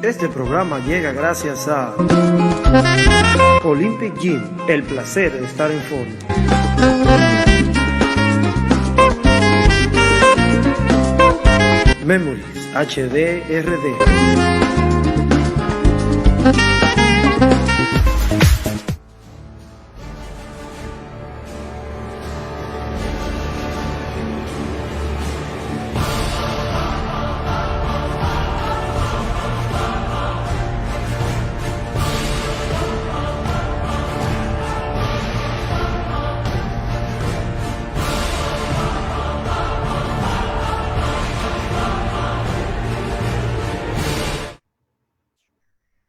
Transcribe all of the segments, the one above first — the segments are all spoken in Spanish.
Este programa llega gracias a Olympic Gym, el placer de estar en forma. Memories HD RD.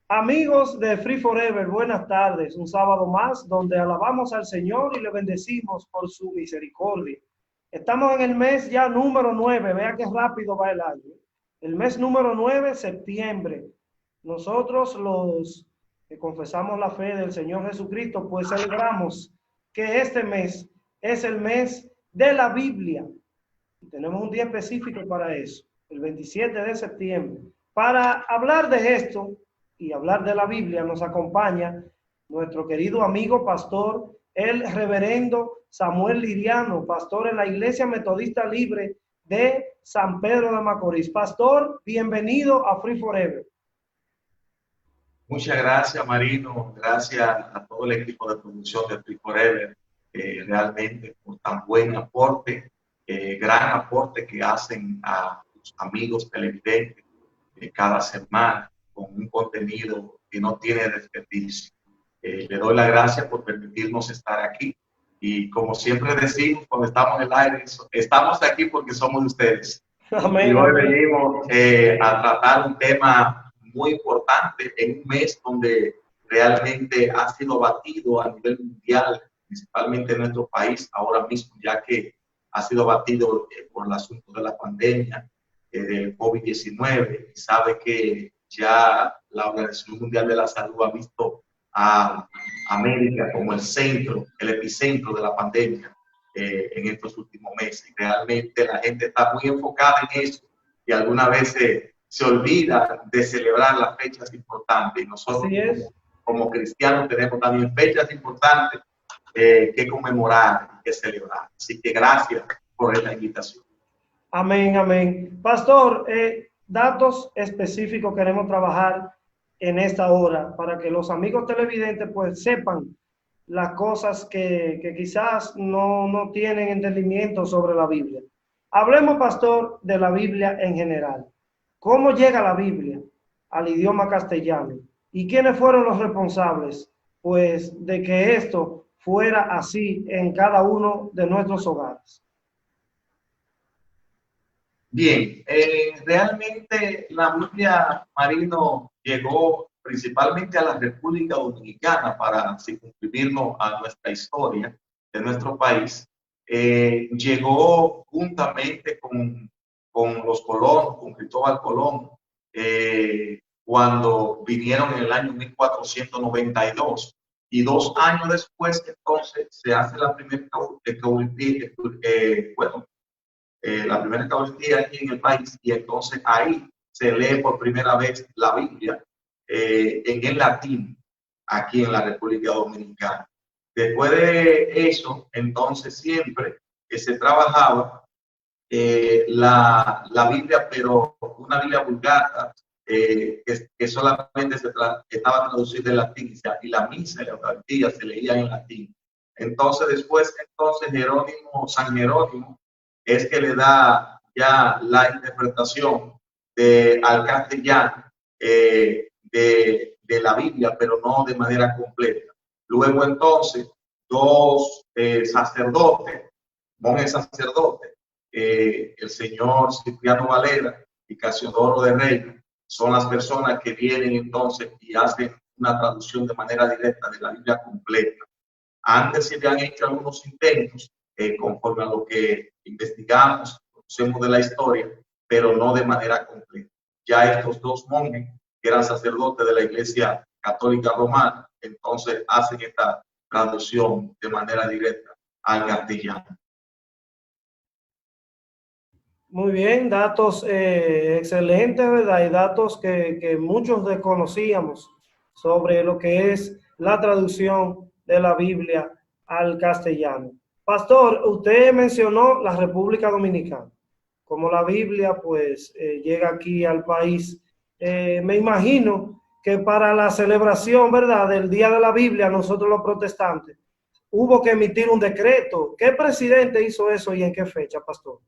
Amigos de Free Forever, buenas tardes. Un sábado más donde alabamos al Señor y le bendecimos por su misericordia. Estamos en el mes ya número 9, vea qué rápido va el año. El mes número 9, septiembre. Nosotros los que confesamos la fe del Señor Jesucristo, pues celebramos que este mes es el mes de la Biblia. Y tenemos un día específico para eso, el 27 de septiembre. Para hablar de esto y hablar de la Biblia nos acompaña nuestro querido amigo pastor, el reverendo Samuel Liriano, pastor en la Iglesia Metodista Libre de San Pedro de Macorís. Pastor, bienvenido a Free Forever. Muchas gracias, Marino. Gracias a todo el equipo de producción de Free Forever, realmente por tan buen aporte, gran aporte que hacen a los amigos televidentes cada semana, con un contenido que no tiene desperdicio. Le doy las gracias por permitirnos estar aquí. Y como siempre decimos cuando estamos en el aire, estamos aquí porque somos de ustedes. Amén, y hoy venimos a tratar un tema muy importante en un mes donde realmente ha sido batido a nivel mundial, principalmente en nuestro país ahora mismo, ya que ha sido batido por el asunto de la pandemia del COVID-19. Y sabe que ya la Organización Mundial de la Salud ha visto a América como el centro, el epicentro de la pandemia en estos últimos meses. Y realmente la gente está muy enfocada en eso y algunas veces se olvida de celebrar las fechas importantes. Y nosotros como cristianos tenemos también fechas importantes que conmemorar y que celebrar. Así que gracias por esta invitación. Amén, amén. Pastor, datos específicos queremos trabajar en esta hora para que los amigos televidentes pues sepan las cosas que quizás no tienen entendimiento sobre la Biblia. Hablemos, pastor, de la Biblia en general. ¿Cómo llega la Biblia al idioma castellano? ¿Y quiénes fueron los responsables pues de que esto fuera así en cada uno de nuestros hogares? Bien, realmente la Biblia, Marino, llegó principalmente a la República Dominicana para circunscribirnos a nuestra historia de nuestro país. Llegó juntamente con los colonos, con Cristóbal Colón, cuando vinieron en el año 1492. Y 2 años después, entonces, se hace la primera la primera caballería aquí en el país, y entonces ahí se lee por primera vez la Biblia en el latín aquí en la República Dominicana. Después de eso, entonces siempre que se trabajaba la Biblia, pero una Biblia vulgata que solamente estaba traducida en latín, y la misa y la Eucaristía se leía en latín. Entonces después, San Jerónimo, es que le da ya la interpretación al castellano de la Biblia, pero no de manera completa. Luego entonces, 2 sacerdotes, monjes sacerdotes, el señor Cipriano Valera y Casiodoro de Reina, son las personas que vienen entonces y hacen una traducción de manera directa de la Biblia completa. Antes se habían hecho algunos intentos, conforme a lo que investigamos, conocemos de la historia, pero no de manera completa. Ya estos 2 monjes, que eran sacerdotes de la Iglesia Católica Romana, entonces hacen esta traducción de manera directa al castellano. Muy bien, datos excelentes, ¿verdad? Y datos que muchos desconocíamos sobre lo que es la traducción de la Biblia al castellano. Pastor, usted mencionó la República Dominicana. Como la Biblia, pues, llega aquí al país. Me imagino que para la celebración, ¿verdad?, del Día de la Biblia, nosotros los protestantes, hubo que emitir un decreto. ¿Qué presidente hizo eso y en qué fecha, pastor?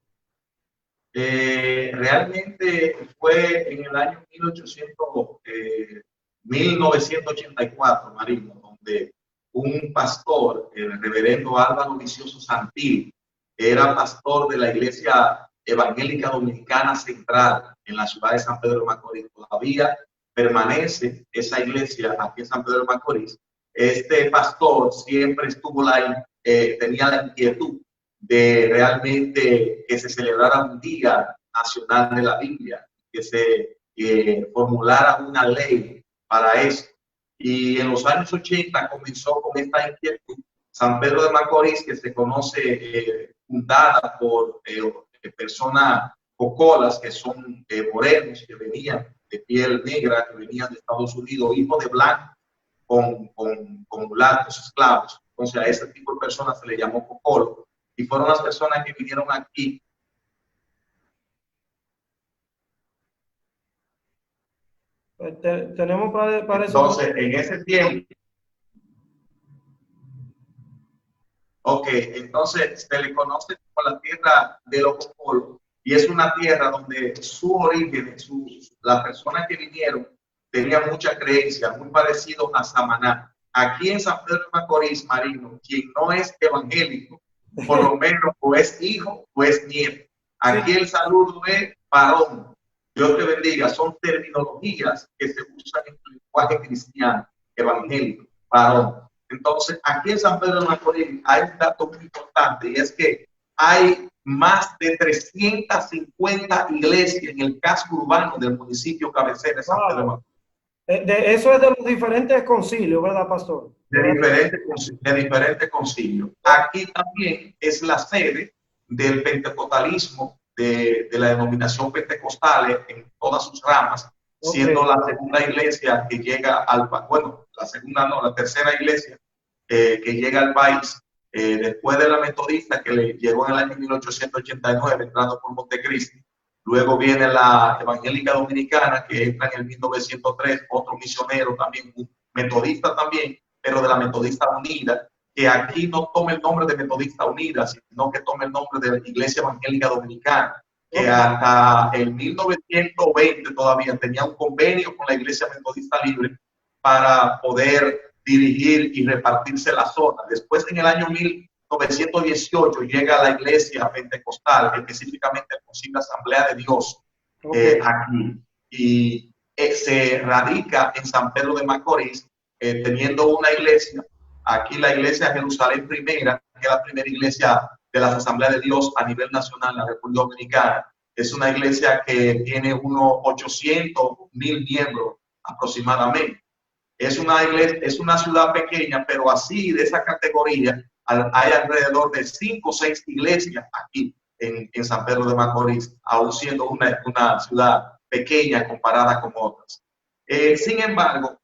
Realmente fue en el año 1984, Marino, donde un pastor, el reverendo Álvaro Vicioso Santil, era pastor de la Iglesia Evangélica Dominicana Central en la ciudad de San Pedro de Macorís. Todavía permanece esa iglesia aquí en San Pedro de Macorís. Este pastor siempre tenía la inquietud de realmente que se celebrara un día nacional de la Biblia, que se formulara una ley para eso. Y en los años 80 comenzó con esta inquietud. San Pedro de Macorís, que se conoce fundada por personas cocolas, que son morenos, que venían de piel negra, que venían de Estados Unidos, hijos de blancos con mulatos, esclavos. Entonces a ese tipo de personas se le llamó cocolo. Y fueron las personas que vinieron aquí. Tenemos para eso. Entonces, en ese tiempo, entonces se le conoce como la tierra de los cocolos, y es una tierra donde su origen, las personas que vinieron tenían mucha creencia, muy parecido a Samaná. Aquí en San Pedro de Macorís, Marino, quien no es evangélico, por lo menos o es hijo o es nieto. Aquí el saludo es varón. Dios te bendiga. Son terminologías que se usan en el lenguaje cristiano, evangélico, varón. Entonces, aquí en San Pedro de Macorís hay un dato muy importante, y es que hay más de 350 iglesias en el casco urbano del municipio cabecera de San Pedro de Macorís. Eso es de los diferentes concilios, ¿verdad, pastor? De diferentes concilios. Aquí también es la sede del pentecostalismo, de la denominación pentecostal en todas sus ramas, siendo la segunda iglesia que llega al país, bueno, la segunda no, la tercera iglesia que llega al país, después de la metodista que le llegó en el año 1889, entrando por Montecristi. Luego viene la evangélica dominicana, que entra en el 1903, otro misionero también, un metodista también, pero de la Metodista Unida, que aquí no toma el nombre de Metodista Unida, sino que toma el nombre de la Iglesia Evangélica Dominicana, que hasta el 1920 todavía tenía un convenio con la Iglesia Metodista Libre para poder dirigir y repartirse la zona. Después, en el año 1918, llega la Iglesia Pentecostal, específicamente el Concilio Asamblea de Dios, aquí, y se radica en San Pedro de Macorís, teniendo una iglesia, aquí la iglesia Jerusalén Primera, que es la primera iglesia de las Asambleas de Dios a nivel nacional en la República Dominicana. Es una iglesia que tiene unos 800,000 miembros aproximadamente. Es una iglesia, es una ciudad pequeña, pero así de esa categoría hay alrededor de 5 o 6 iglesias aquí en San Pedro de Macorís, aún siendo una ciudad pequeña comparada con otras. Sin embargo,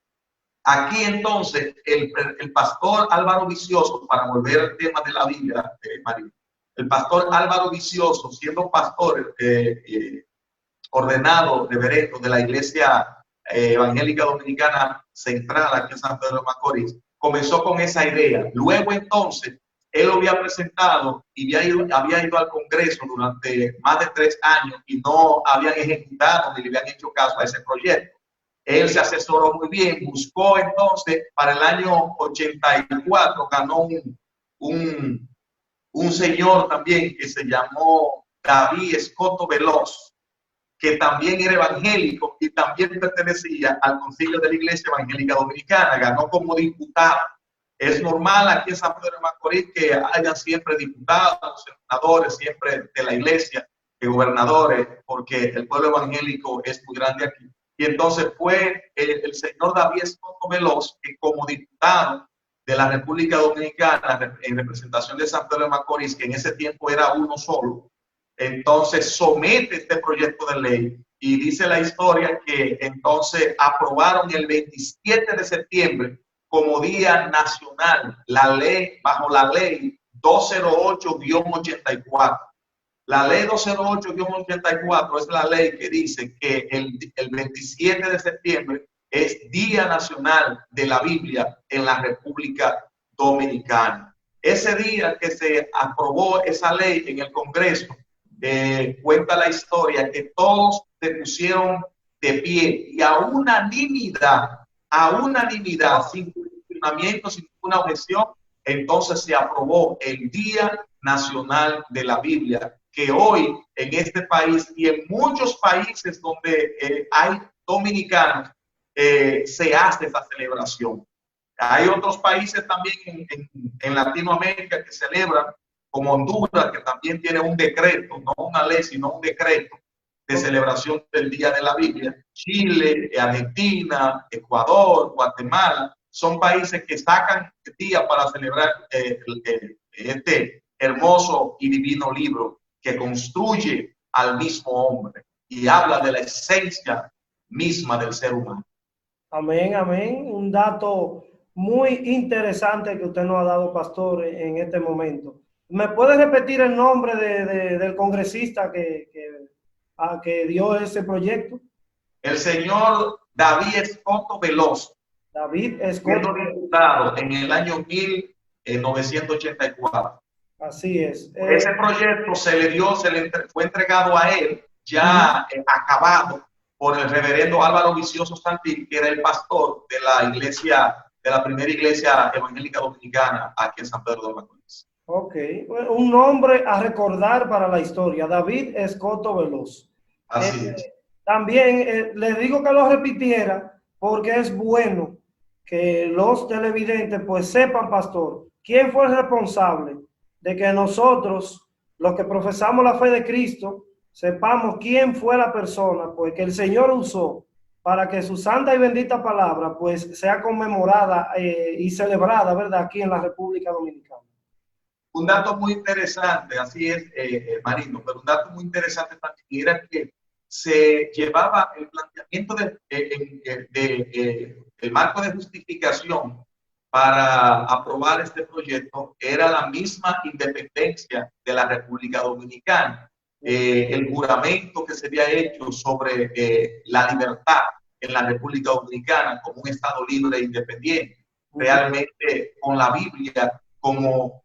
aquí entonces el pastor Álvaro Vicioso, para volver al tema de la Biblia, María, el pastor Álvaro Vicioso, siendo pastor ordenado reverendo de la Iglesia Evangélica Dominicana Central aquí en San Pedro de Macorís, comenzó con esa idea. Luego entonces, él lo había presentado y había ido al Congreso durante más de 3 años y no habían ejecutado ni le habían hecho caso a ese proyecto. Él se asesoró muy bien, buscó entonces para el año 84, ganó un señor también que se llamó David Escoto Veloz, que también era evangélico y también pertenecía al Concilio de la Iglesia Evangélica Dominicana, ganó como diputado. Es normal aquí en San Pedro de Macorís que hayan siempre diputados, senadores, siempre de la iglesia, gobernadores, porque el pueblo evangélico es muy grande aquí. Y entonces fue el señor David Escoto Veloz, que como diputado de la República Dominicana, en representación de San Pedro de Macorís, que en ese tiempo era uno solo, entonces somete este proyecto de ley y dice la historia que entonces aprobaron el 27 de septiembre como Día Nacional la ley, bajo la ley 208-84. La ley 208-84 es la ley que dice que el 27 de septiembre es Día Nacional de la Biblia en la República Dominicana. Ese día que se aprobó esa ley en el Congreso, cuenta la historia que todos se pusieron de pie y a unanimidad, sin cuestionamiento, sin ninguna objeción, entonces se aprobó el Día Nacional de la Biblia, que hoy en este país y en muchos países donde hay dominicanos, se hace esa celebración. Hay otros países también en Latinoamérica que celebran, como Honduras, que también tiene un decreto, no una ley, sino un decreto de celebración del Día de la Biblia. Chile, Argentina, Ecuador, Guatemala, son países que sacan día para celebrar este hermoso y divino libro que construye al mismo hombre y habla de la esencia misma del ser humano. Amén, amén. Un dato muy interesante que usted nos ha dado, pastor, en este momento. ¿Me puede repetir el nombre del congresista que dio ese proyecto? El señor David Escoto Veloz. David Escoto. Diputado en el año 1984. Así es. Ese proyecto fue entregado a él, ya acabado, por el reverendo Álvaro Vicioso Santil, que era el pastor de la iglesia, de la primera iglesia evangélica dominicana aquí en San Pedro de Macorís. Ok, bueno, un nombre a recordar para la historia, David Escoto Veloz. Así es. También les digo que lo repitiera porque es bueno que los televidentes pues sepan, pastor, quién fue el responsable de que nosotros, los que profesamos la fe de Cristo, sepamos quién fue la persona pues que el Señor usó para que su santa y bendita palabra pues sea conmemorada y celebrada, ¿verdad?, aquí en la República Dominicana. Un dato muy interesante, así es, Marino, pero un dato muy interesante también era que se llevaba el planteamiento el marco de justificación para aprobar este proyecto, era la misma independencia de la República Dominicana. El juramento que se había hecho sobre la libertad en la República Dominicana como un Estado libre e independiente, realmente con la Biblia como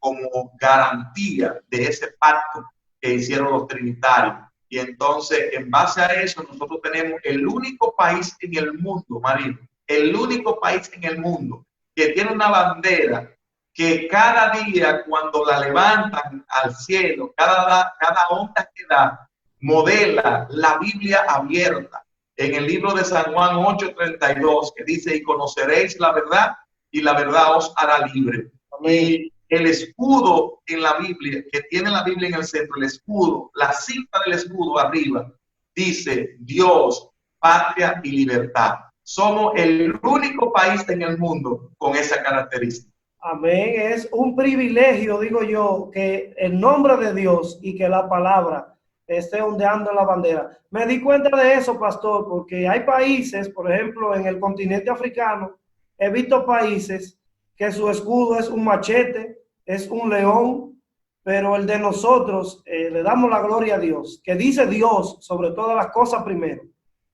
garantía de ese pacto que hicieron los trinitarios. Y entonces, en base a eso, nosotros tenemos el único país en el mundo, Marino, el único país en el mundo que tiene una bandera que cada día cuando la levantan al cielo, cada onda que da, modela la Biblia abierta. En el libro de San Juan 8:32, que dice, y conoceréis la verdad, y la verdad os hará libre. Y el escudo en la Biblia, que tiene la Biblia en el centro, el escudo, la cinta del escudo arriba, dice Dios, patria y libertad. Somos el único país en el mundo con esa característica. Amén. Es un privilegio, digo yo, que el nombre de Dios y que la palabra esté ondeando en la bandera. Me di cuenta de eso, pastor, porque hay países, por ejemplo, en el continente africano, he visto países que su escudo es un machete, es un león, pero el de nosotros le damos la gloria a Dios, que dice Dios sobre todas las cosas primero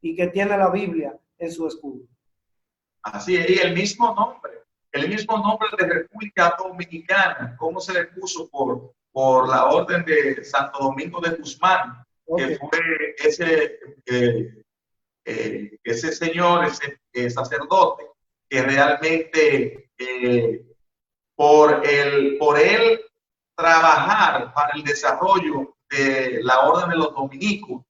y que tiene la Biblia en su escudo. Así es, y el mismo nombre de República Dominicana, cómo se le puso por la orden de Santo Domingo de Guzmán, que fue ese señor, ese sacerdote, que realmente por él trabajar para el desarrollo de la orden de los dominicos,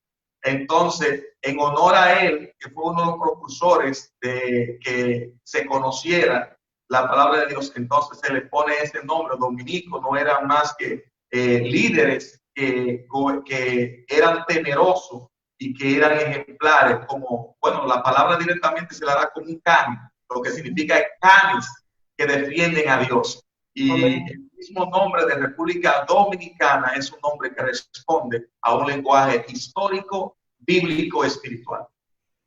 entonces, en honor a él, que fue uno de los propulsores de que se conociera la palabra de Dios, entonces se le pone ese nombre. Dominico no eran más que líderes que eran temerosos y que eran ejemplares, como, bueno, la palabra directamente se la da como un can, lo que significa canes que defienden a Dios. Y Amén. el mismo nombre de República Dominicana es un nombre que responde a un lenguaje histórico, bíblico, espiritual.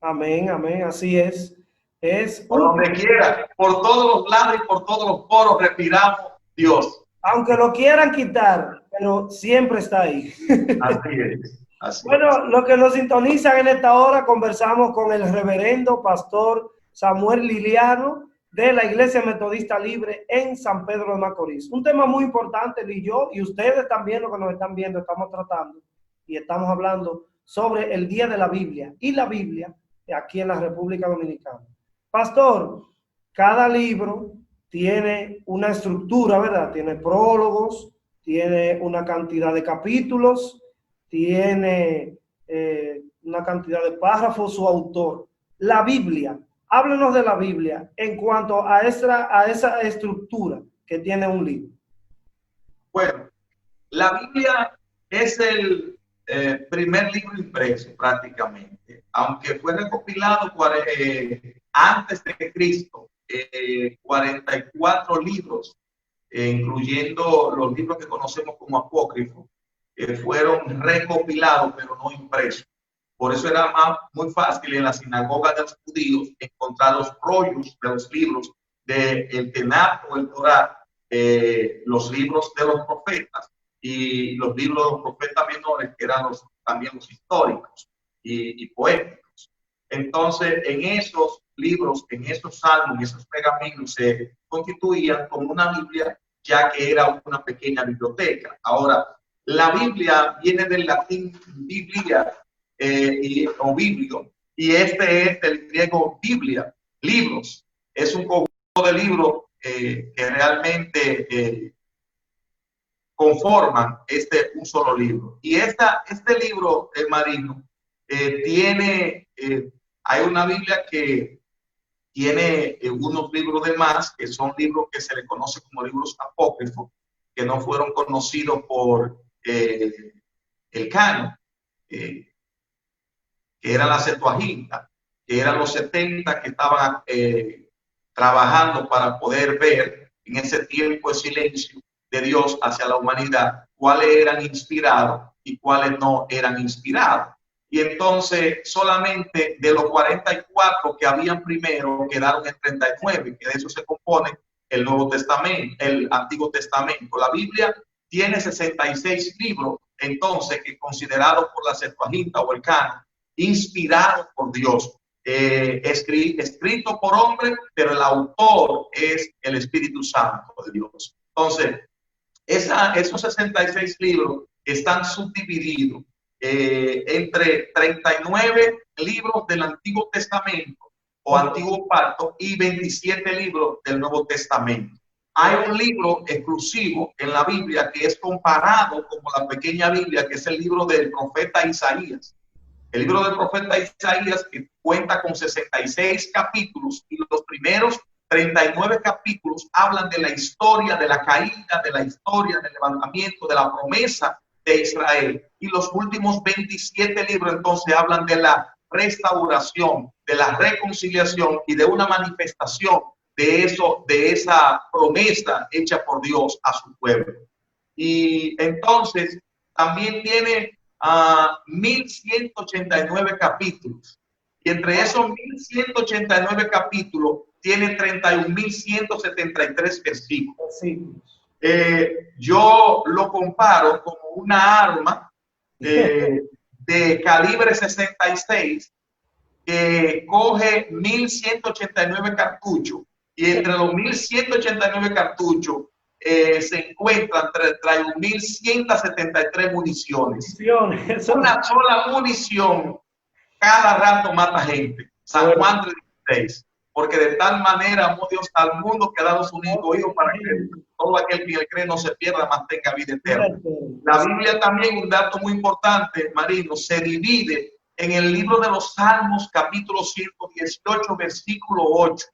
Amén, amén, así es. Es Por donde quiera, por todos los lados y por todos los poros respiramos Dios. aunque lo quieran quitar, pero siempre está ahí. Así es. Así Bueno, es. los que nos sintonizan en esta hora, conversamos con el reverendo pastor Samuel Liliano de la Iglesia Metodista Libre en San Pedro de Macorís. Un tema muy importante, y yo y ustedes también, los que nos están viendo, estamos tratando y estamos hablando sobre el Día de la Biblia y la Biblia aquí en la República Dominicana. Pastor, cada libro tiene una estructura, ¿verdad? Tiene prólogos, tiene una cantidad de capítulos, tiene una cantidad de párrafos su autor. La Biblia, háblenos de la Biblia en cuanto a esa estructura que tiene un libro. Bueno, la Biblia es el primer libro impreso prácticamente, aunque fue recopilado antes de Cristo, 44 libros, incluyendo los libros que conocemos como apócrifos, fueron recopilados pero no impresos. Por eso era muy fácil en la sinagoga de los judíos encontrar los rollos de los libros del Tanaj o el Torá, los libros de los profetas y los libros de los profetas menores, que eran también los históricos y poéticos. Entonces, en esos libros, en esos salmos, en esos pergaminos se constituían como una Biblia, ya que era una pequeña biblioteca. Ahora, la Biblia viene del latín biblia o biblio, y este es del griego biblia, libros. Es un conjunto de libros que realmente conforman un solo libro. Y este libro, Marino, hay una Biblia que tiene unos libros de más, que son libros que se le conoce como libros apócrifos, que no fueron conocidos por el canon, que era la Septuaginta, que eran los 70 que estaban trabajando para poder ver en ese tiempo de silencio de Dios hacia la humanidad cuáles eran inspirados y cuáles no eran inspirados. Y entonces solamente de los 44 que habían primero quedaron en 39, que de eso se compone el Nuevo Testamento, el Antiguo Testamento. La Biblia tiene 66 libros, entonces, que considerados por la Septuaginta o el canon, inspirados por Dios, escrito por hombre, pero el autor es el Espíritu Santo de Dios. Entonces, esos 66 libros están subdivididos entre 39 libros del Antiguo Testamento o Antiguo Pacto y 27 libros del Nuevo Testamento. Hay un libro exclusivo en la Biblia que es comparado como la pequeña Biblia, que es el libro del profeta Isaías. El libro del profeta Isaías, que cuenta con 66 capítulos, y los primeros 39 capítulos hablan de la historia de la caída, de la historia del levantamiento, de la promesa de Israel. Y los últimos 27 libros entonces hablan de la restauración, de la reconciliación y de una manifestación de esa promesa hecha por Dios a su pueblo. Y entonces también tiene 1189 capítulos, y entre esos 1189 capítulos tiene 31.173 versículos. Yo lo comparo como una arma de calibre 66 que coge 1189 cartuchos, y entre los 1189 cartuchos se encuentran 31.173 municiones. Una sola munición cada rato mata gente. San Juan 3:16. Porque de tal manera amó Dios al mundo que ha dado su único hijo para que todo aquel que cree no se pierda, mas tenga vida eterna. La Biblia también, un dato muy importante, Marino, se divide en el libro de los Salmos, capítulo 118, versículo 8.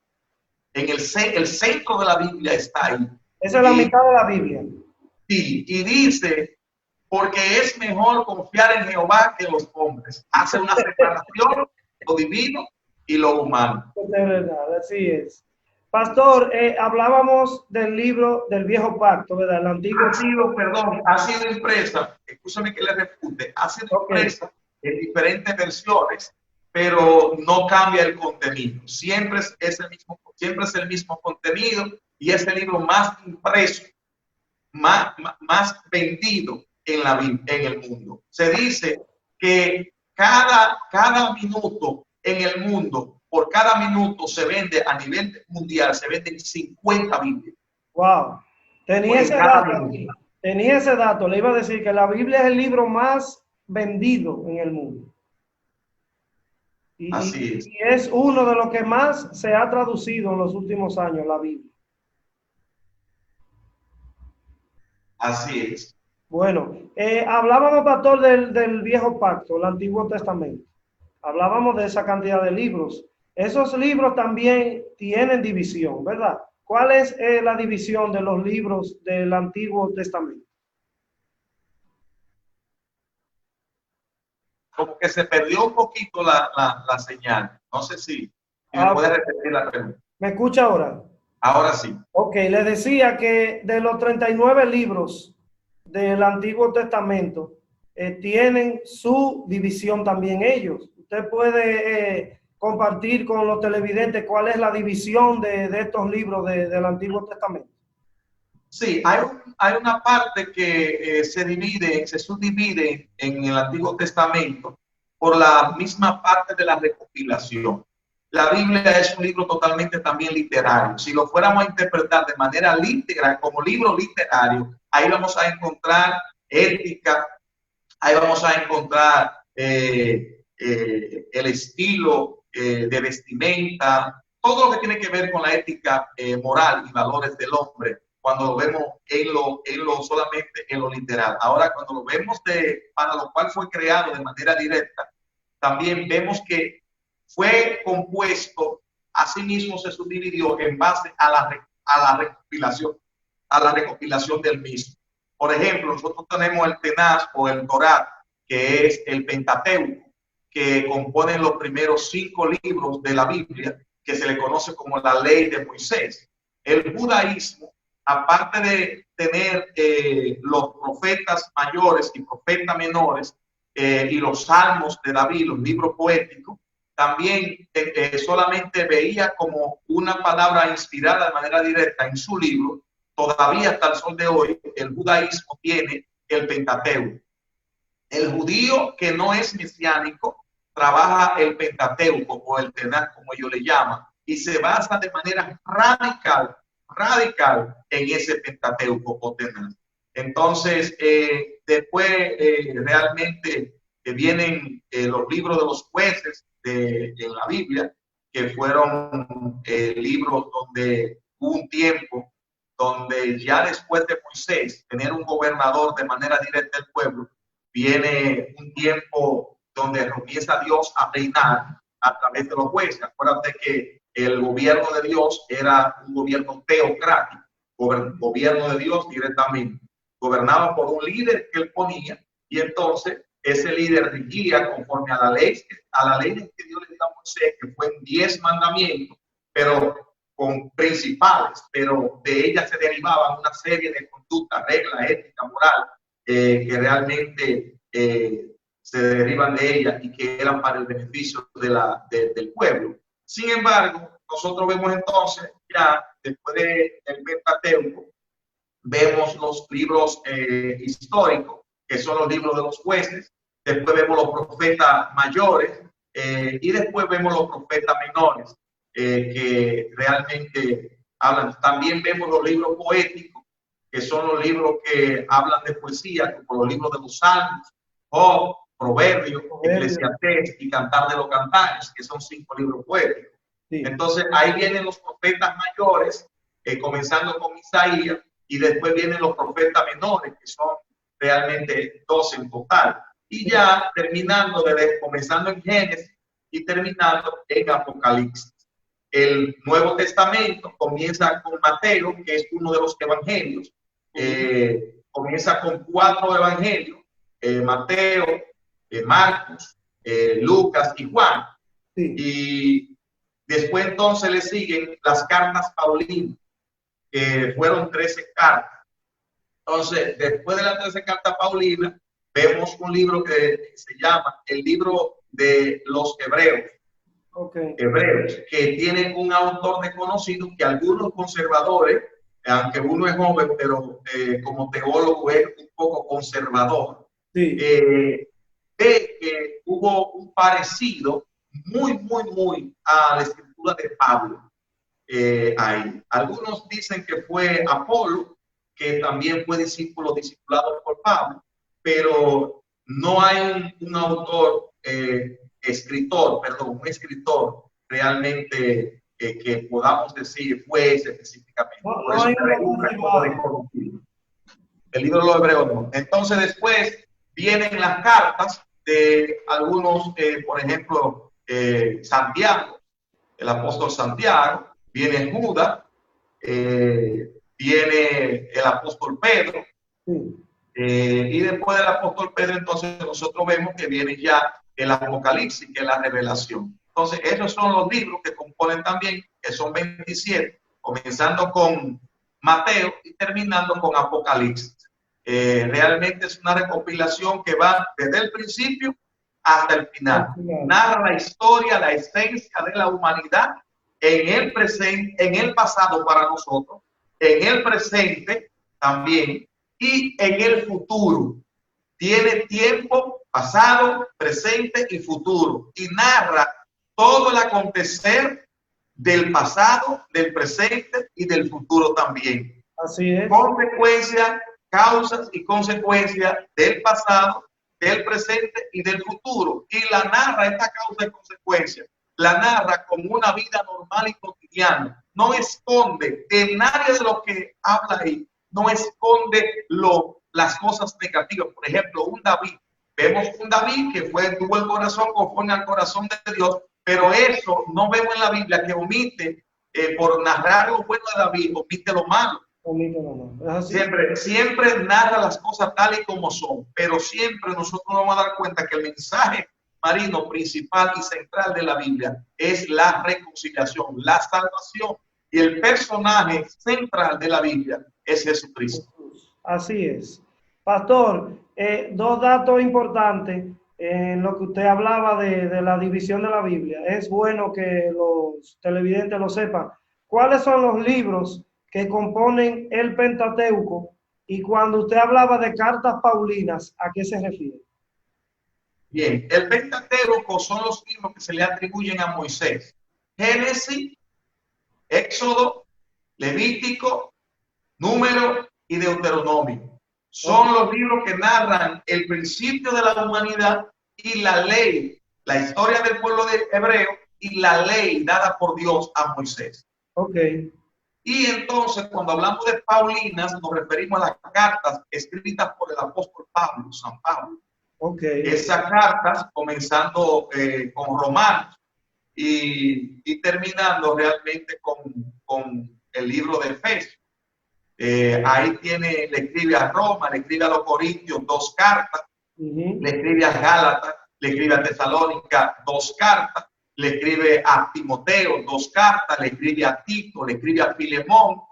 En el centro de la Biblia está ahí. Esa es la mitad de la Biblia. Sí, y dice, porque es mejor confiar en Jehová que en los hombres. Hace una separación, lo divino y lo humano. De verdad, así es. Pastor, hablábamos del libro del Viejo Pacto, ¿verdad? El Antiguo. Ha sido impresa, escúchame que le refute, ha sido impresa en diferentes versiones, pero no cambia el contenido. Siempre es el mismo contenido y es el libro más impreso, más vendido en el mundo. Se dice que cada minuto en el mundo, por cada minuto se vende a nivel mundial, se venden 50 Biblias. Wow, tenía ese dato, le iba a decir que la Biblia es el libro más vendido en el mundo. Así es. Y es uno de los que más se ha traducido en los últimos años, la Biblia. Así es. Bueno, hablábamos, pastor, del Viejo Pacto, el Antiguo Testamento. Hablábamos de esa cantidad de libros. Esos libros también tienen división, ¿verdad? ¿Cuál es la división de los libros del Antiguo Testamento? Como que se perdió un poquito la señal. No sé si me puede repetir la pregunta. ¿Me escucha ahora? Ahora sí. Ok, le decía que de los 39 libros del Antiguo Testamento tienen su división también ellos. Usted puede compartir con los televidentes cuál es la división de estos libros del Antiguo Testamento. Sí, hay una parte que se subdivide en el Antiguo Testamento por la misma parte de la recopilación. La Biblia es un libro totalmente también literario. Si lo fuéramos a interpretar de manera literal, como libro literario, ahí vamos a encontrar ética, ahí vamos a encontrar el estilo de vestimenta, todo lo que tiene que ver con la ética moral y valores del hombre, cuando lo vemos solamente en lo literal. Ahora, cuando lo vemos para lo cual fue creado de manera directa, también vemos que fue compuesto, asimismo se subdividió en base a la recopilación del mismo. Por ejemplo, nosotros tenemos el Tenaz o el Torá, que es el Pentateuco, que compone los primeros 5 libros de la Biblia, que se le conoce como la ley de Moisés. El judaísmo, aparte de tener los profetas mayores y profetas menores y los salmos de David, los libros poéticos, también solamente veía como una palabra inspirada de manera directa en su libro. Todavía hasta el sol de hoy el judaísmo tiene el Pentateuco. El judío que no es mesiánico trabaja el Pentateuco o el Tenach, como ellos le llaman, y se basa de manera radical en ese Pentateuco o Tenach. Entonces, después realmente vienen los libros de los jueces en la Biblia, que fueron libros donde hubo un tiempo donde ya después de Moisés tener un gobernador de manera directa del pueblo, viene un tiempo donde comienza Dios a reinar a través de los jueces. Acuérdate que el gobierno de Dios era un gobierno teocrático, gobierno de Dios directamente, gobernado por un líder que él ponía, y entonces ese líder regía conforme a la ley que Dios le dio a Moisés, que fue en 10 mandamientos, pero con principales, pero de ellas se derivaban una serie de conductas, reglas, ética, moral, que realmente se derivan de ellas y que eran para el beneficio del pueblo. Sin embargo, nosotros vemos entonces, ya después del Pentateuco, vemos los libros históricos, que son los libros de los jueces, después vemos los profetas mayores y después vemos los profetas menores, que realmente hablan. También vemos los libros poéticos, que son los libros que hablan de poesía, como los libros de los Salmos, Job, Proverbios, Eclesiastés y Cantar de los Cantares, que son 5 libros poéticos. Sí. Entonces ahí vienen los profetas mayores, comenzando con Isaías, y después vienen los profetas menores, que son realmente 12 en total. Y ya comenzando en Génesis y terminando en Apocalipsis. El Nuevo Testamento comienza con Mateo, que es uno de los evangelios. Comienza con 4 evangelios, Mateo, Marcos, Lucas y Juan. Sí. Y Después entonces le siguen las cartas paulinas, que fueron 13 cartas. Entonces, después de las 13 cartas paulinas, vemos un libro que se llama el libro de los Hebreos. Okay. Hebreos, que tienen un autor desconocido que algunos conservadores, aunque uno es joven, pero como teólogo es un poco conservador, Sí. ve que hubo un parecido muy a la escritura de Pablo ahí. Algunos dicen que fue Apolo, que también fue discipulado por Pablo, pero no hay un autor, un escritor realmente que podamos decir fue ese específicamente. No, Por no eso hay se un registra como rival. desconocido. El libro de los Hebreos no. Entonces después vienen las cartas de algunos, por ejemplo, Santiago, el apóstol Santiago, viene Judas, viene el apóstol Pedro, Sí. y después del apóstol Pedro, entonces nosotros vemos que viene ya el Apocalipsis, que es la revelación. Entonces, esos son los libros que componen también, que son 27, comenzando con Mateo y terminando con Apocalipsis. Realmente es una recopilación que va desde el principio hasta el final. Narra la historia, la esencia de la humanidad en el presente, en el pasado para nosotros, en el presente también y en el futuro. Tiene tiempo pasado, presente y futuro y narra todo el acontecer del pasado, del presente y del futuro también. Así es. Consecuencias, causas y consecuencias del pasado, del presente y del futuro. Y la narra, esta causa y consecuencia, la narra como una vida normal y cotidiana. No esconde, en nadie de lo que habla ahí, no esconde las cosas negativas. Por ejemplo, un David. Vemos un David que tuvo el corazón conforme al corazón de Dios, pero eso no vemos en la Biblia que omite, por narrar lo bueno de David, omite lo malo. Siempre narra las cosas tal y como son, pero siempre nosotros nos vamos a dar cuenta que el mensaje marino principal y central de la Biblia es la reconciliación, la salvación, y el personaje central de la Biblia es Jesucristo. Así es. Pastor, dos datos importantes en lo que usted hablaba de la división de la Biblia. Es bueno que los televidentes lo sepan. ¿Cuáles son los libros que componen el Pentateuco? Y cuando usted hablaba de cartas paulinas, ¿a qué se refiere? Bien, el Pentateuco son los libros que se le atribuyen a Moisés. Génesis, Éxodo, Levítico, Número y Deuteronomio. Son los libros que narran el principio de la humanidad y la ley, la historia del pueblo de hebreo y la ley dada por Dios a Moisés. Okay. Y entonces, cuando hablamos de Paulinas, nos referimos a las cartas escritas por el apóstol Pablo, San Pablo. Okay. Esas cartas, comenzando con Romanos y terminando realmente con el libro de Efesios. Ahí le escribe a Roma, le escribe a los Corintios 2 cartas, le escribe a Gálatas, le escribe a Tesalónica 2 cartas, le escribe a Timoteo 2 cartas, le escribe a Tito, le escribe a Filemón.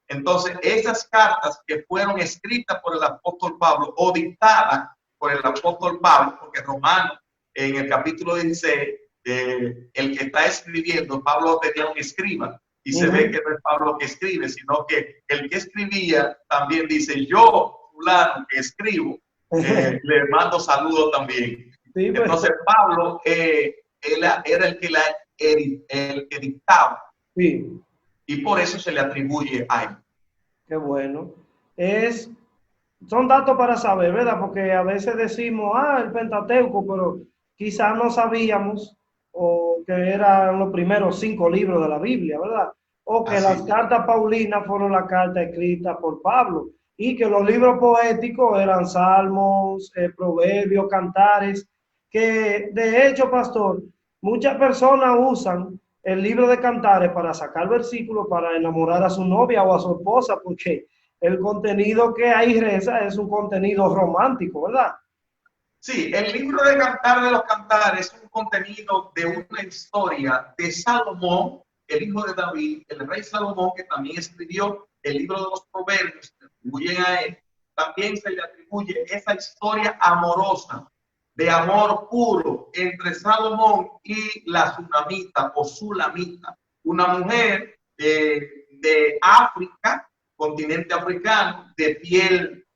Entonces, esas cartas que fueron escritas por el apóstol Pablo o dictadas por el apóstol Pablo, porque Romanos, en el capítulo 16, el que está escribiendo, Pablo tenía un escriba. Y se ve que no es Pablo que escribe, sino que el que escribía también dice, yo, fulano, que escribo, le mando saludos también. Sí, pues. Entonces Pablo era el que dictaba. Sí. Y por eso se le atribuye a él. Qué bueno. Son datos para saber, ¿verdad? Porque a veces decimos, el Pentateuco, pero quizás no sabíamos o que eran los primeros 5 libros de la Biblia, ¿verdad? O que las cartas paulinas fueron las cartas escritas por Pablo y que los libros poéticos eran salmos, proverbios, cantares, que de hecho, pastor, muchas personas usan el libro de cantares para sacar versículos para enamorar a su novia o a su esposa, porque el contenido que ahí reza es un contenido romántico, ¿verdad? Sí, el libro de Cantar de los Cantares es un contenido de una historia de Salomón, el hijo de David, el rey Salomón, que también escribió el libro de los Proverbios, que atribuyen a él. También se le atribuye esa historia amorosa, de amor puro, entre Salomón y la Sunamita o Sulamita, una mujer de África, continente africano, de piel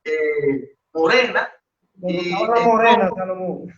morena. Y morena, Salomón.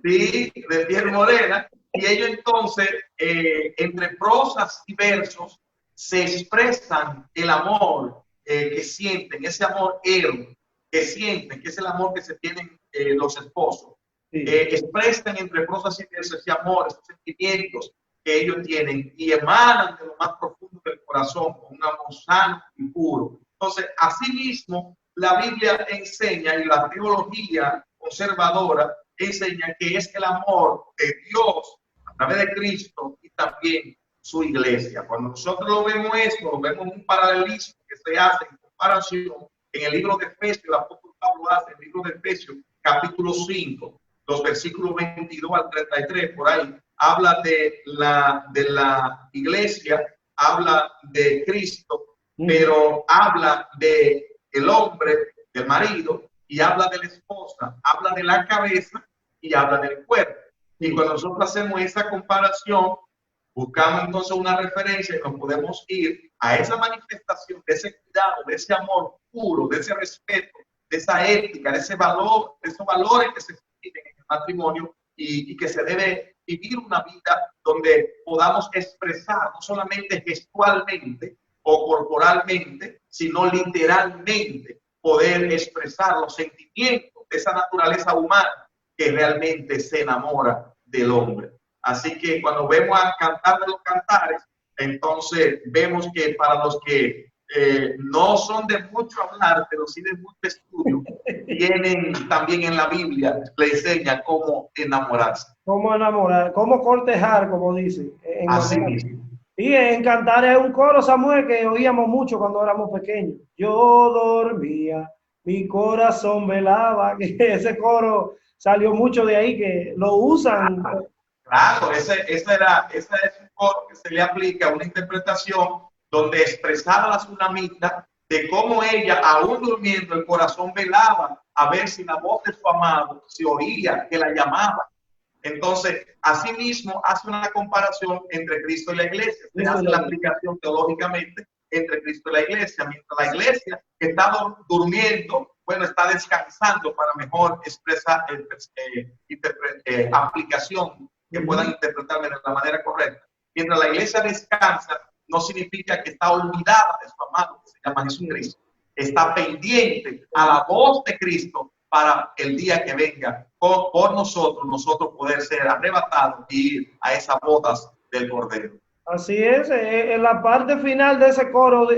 Sí, de piel morena. Y ellos entonces, entre prosas y versos, se expresan el amor que sienten, ese amor que sienten, que es el amor que se tienen los esposos. Sí. Expresan entre prosas y versos ese amor, esos sentimientos que ellos tienen y emanan de lo más profundo del corazón, con un amor sano y puro. Entonces, asimismo, la Biblia enseña y la teología conservadora enseña que es el amor de Dios a través de Cristo y también su iglesia. Cuando nosotros lo vemos esto, lo vemos un paralelismo que se hace en comparación en el libro de Efesios, el apóstol Pablo hace en el libro de Efesios, capítulo 5, los versículos 22 al 33, por ahí, habla de la iglesia, habla de Cristo, pero habla de el hombre, del marido, y habla de la esposa, habla de la cabeza y habla del cuerpo. Y cuando nosotros hacemos esa comparación, buscamos entonces una referencia y nos podemos ir a esa manifestación de ese cuidado, de ese amor puro, de ese respeto, de esa ética, de ese valor, de esos valores que se viven en el matrimonio y que se debe vivir una vida donde podamos expresar no solamente gestualmente o corporalmente, sino literalmente poder expresar los sentimientos de esa naturaleza humana que realmente se enamora del hombre. Así que cuando vemos a Cantar de los Cantares, entonces vemos que para los que no son de mucho hablar, pero sí de mucho estudio, tienen también en la Biblia, le enseña cómo enamorarse. Cómo enamorar, cómo cortejar, como dice. Así mismo. Y en Cantar es un coro, Samuel, que oíamos mucho cuando éramos pequeños. Yo dormía, mi corazón velaba. Ese coro salió mucho de ahí, que lo usan. Claro, ese es un coro que se le aplica a una interpretación donde expresaba la Sunamita de cómo ella, aún durmiendo, el corazón velaba a ver si la voz de su amado se oía, que la llamaba. Entonces, asimismo, hace una comparación entre Cristo y la iglesia. Se hace la aplicación teológicamente entre Cristo y la iglesia. Mientras la iglesia está durmiendo, bueno, está descansando para mejor expresar aplicación que puedan interpretarme de la manera correcta. Mientras la iglesia descansa, no significa que está olvidada de su amado, que se llama Jesucristo. Está pendiente a la voz de Cristo para el día que venga por nosotros poder ser arrebatados y ir a esas bodas del Cordero. Así es, en la parte final de ese coro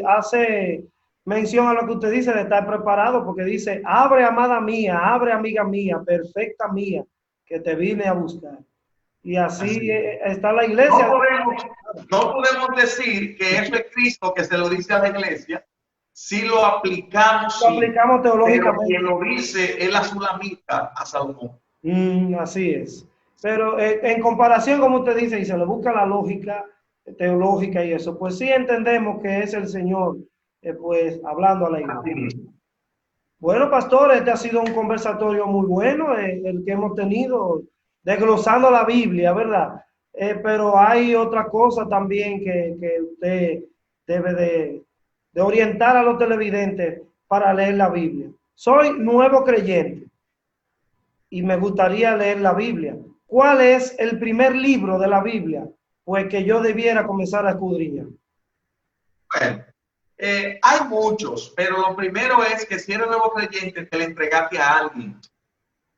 hace mención a lo que usted dice de estar preparado, porque dice, abre amada mía, abre amiga mía, perfecta mía, que te vine a buscar. Y así está la iglesia. No podemos decir que eso es Cristo que se lo dice a la iglesia, si lo aplicamos, teológicamente. Pero quien lo dice es la Sulamita a Salomón. Así es. Pero en comparación, como usted dice, y se le busca la lógica teológica y eso, pues sí entendemos que es el Señor, pues, hablando a la iglesia. Bueno, pastor, este ha sido un conversatorio muy bueno, el que hemos tenido, desglosando la Biblia, ¿verdad? Pero hay otra cosa también que usted debe de orientar a los televidentes para leer la Biblia. Soy nuevo creyente y me gustaría leer la Biblia. ¿Cuál es el primer libro de la Biblia? Pues que yo debiera comenzar a escudriñar. Bueno, hay muchos, pero lo primero es que si eres nuevo creyente, te le entregaste a alguien.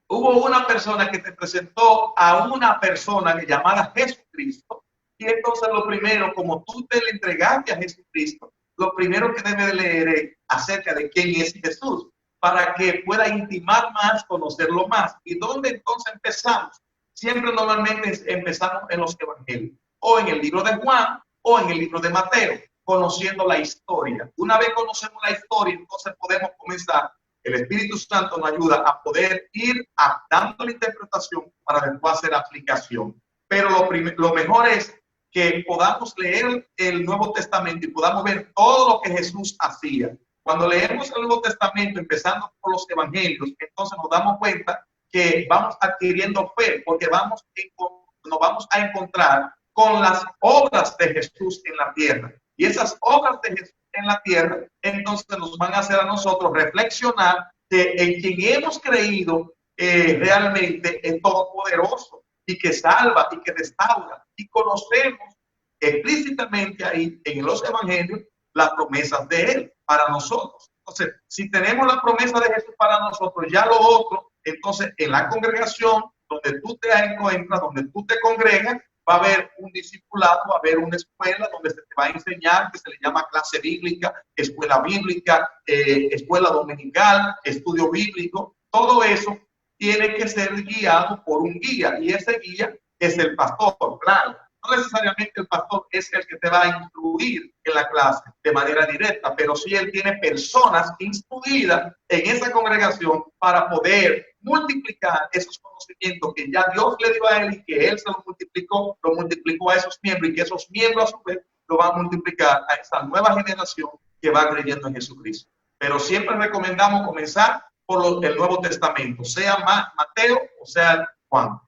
Hubo una persona que te presentó a una persona que llamara Jesucristo, y entonces lo primero, como tú te le entregaste a Jesucristo, lo primero que debes de leer es acerca de quién es Jesús, para que pueda intimar más, conocerlo más. ¿Y dónde entonces empezamos? Siempre normalmente empezamos en los evangelios, o en el libro de Juan, o en el libro de Mateo, conociendo la historia. Una vez conocemos la historia, entonces podemos comenzar El Espíritu Santo nos ayuda a poder ir dando la interpretación para después hacer aplicación. Pero lo mejor es que podamos leer el Nuevo Testamento y podamos ver todo lo que Jesús hacía. Cuando leemos el Nuevo Testamento, empezando por los evangelios, entonces nos damos cuenta que vamos adquiriendo fe, porque nos vamos a encontrar con las obras de Jesús en la tierra. Y esas obras de Jesús en la tierra, entonces nos van a hacer a nosotros reflexionar que en quien hemos creído realmente es todopoderoso y que salva y que restaura. Y conocemos explícitamente ahí en los evangelios las promesas de Él para nosotros. Entonces, si tenemos la promesa de Jesús para nosotros, ya lo otro, entonces en la congregación donde tú te encuentras, donde tú te congregas, va a haber un discipulado, va a haber una escuela donde se te va a enseñar, que se le llama clase bíblica, escuela bíblica, escuela dominical, estudio bíblico. Todo eso tiene que ser guiado por un guía, y ese guía es el pastor, claro. No necesariamente el pastor es el que te va a instruir en la clase de manera directa, pero sí él tiene personas instruidas en esa congregación para poder multiplicar esos conocimientos que ya Dios le dio a él y que él se lo multiplicó a esos miembros, y que esos miembros a su vez lo van a multiplicar a esa nueva generación que va creyendo en Jesucristo. Pero siempre recomendamos comenzar por el Nuevo Testamento, sea Mateo o sea Juan.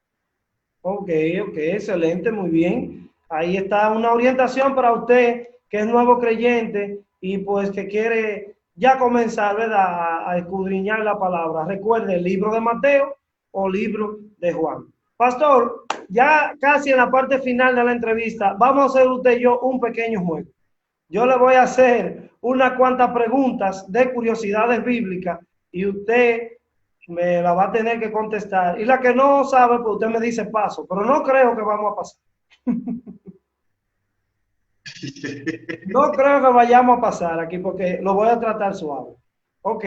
Ok, excelente, muy bien. Ahí está una orientación para usted que es nuevo creyente y pues que quiere ya comenzar, ¿verdad?, a escudriñar la palabra. Recuerde el libro de Mateo o libro de Juan. Pastor, ya casi en la parte final de la entrevista, vamos a hacer usted y yo un pequeño juego. Yo le voy a hacer unas cuantas preguntas de curiosidades bíblicas y usted me la va a tener que contestar. Y la que no sabe, pues usted me dice paso, pero no creo que vamos a pasar. No creo que vayamos a pasar aquí porque lo voy a tratar suave. Ok,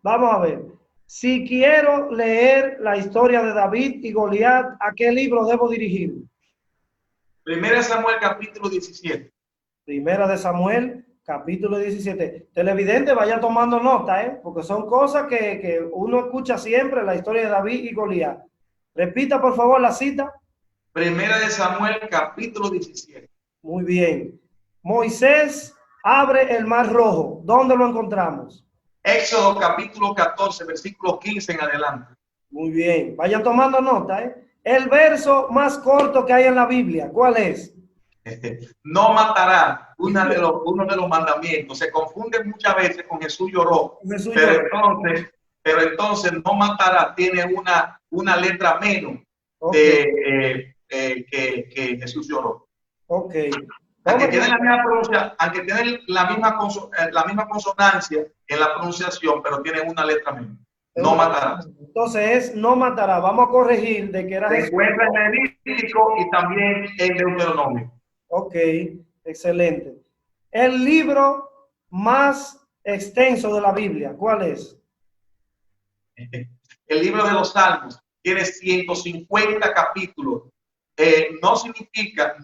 vamos a ver. Si quiero leer la historia de David y Goliat, ¿a qué libro debo dirigirme? Primera de Samuel, capítulo 17. Primera de Samuel, capítulo 17. Televidente, vaya tomando nota, porque son cosas que uno escucha siempre, la historia de David y Goliat. Repita, por favor, la cita. Primera de Samuel, capítulo 17. Muy bien. Moisés abre el mar rojo. ¿Dónde lo encontramos? Éxodo, capítulo 14, versículo 15 en adelante. Muy bien. Vayan tomando nota, El verso más corto que hay en la Biblia, ¿cuál es? No matará, uno de los mandamientos. Se confunde muchas veces con Jesús lloró. Pero entonces no matará tiene una letra menos que Jesús lloró. Ok. Aunque tiene la misma consonancia en la pronunciación, pero tiene una letra menos. No matará. Entonces no matará. Vamos a corregir de que era Jesús. Se encuentra en Levítico y también en Deuteronomio. Ok, excelente. El libro más extenso de la Biblia, ¿cuál es? El libro de los Salmos tiene 150 capítulos. No significa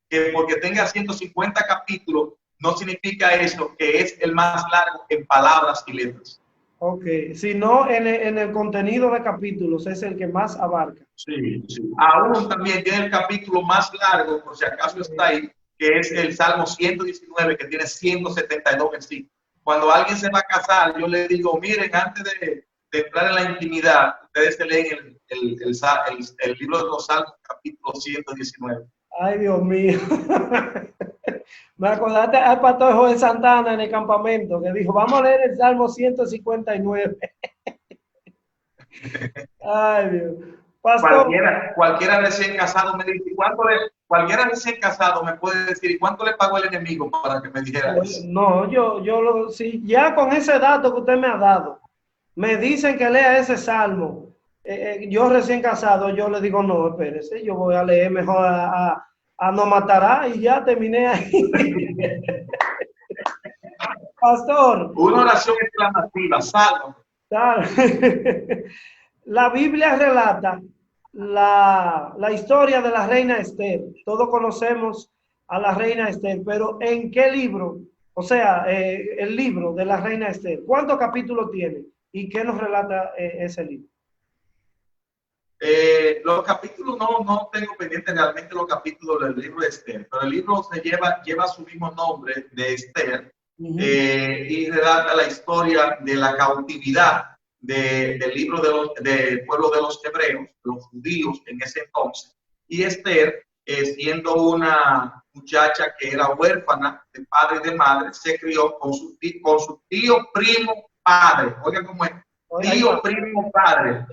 que porque tenga 150 capítulos, no significa eso, que es el más largo en palabras y letras. Ok, sino en el contenido de capítulos es el que más abarca. Sí. Aún también tiene el capítulo más largo, por si acaso está ahí, que es el Salmo 119, que tiene 172 versículos. Cuando alguien se va a casar, yo le digo, miren, antes de entrar en la intimidad, ustedes se leen el libro de los Salmos, capítulo 119. Ay, Dios mío. Me acordaste al pastor Joel Santana en el campamento, que dijo, vamos a leer el Salmo 159. Ay, Dios. Pastor, cualquiera recién casado me dice, cualquiera recién casado me puede decir, ¿y cuánto le pagó el enemigo para que me dijera eso? No, sí, ya con ese dato que usted me ha dado, me dicen que lea ese Salmo. Yo recién casado, yo le digo, no, espérese, yo voy a leer mejor a no matará y ya terminé ahí. Pastor. Una oración exclamativa, salvo. La Biblia relata la historia de la reina Esther. Todos conocemos a la reina Esther, pero ¿en qué libro O sea, el libro de la reina Esther. ¿Cuántos capítulos tiene? ¿Y qué nos relata ese libro? Los capítulos no tengo pendiente realmente los capítulos del libro de Esther, pero el libro lleva su mismo nombre de Esther. Y relata la historia de la cautividad del libro del pueblo de los hebreos, los judíos en ese entonces. Y Esther, siendo una muchacha que era huérfana de padre y de madre, se crió con su tío, primo, padre. Oigan cómo es. Tío, primo, padre,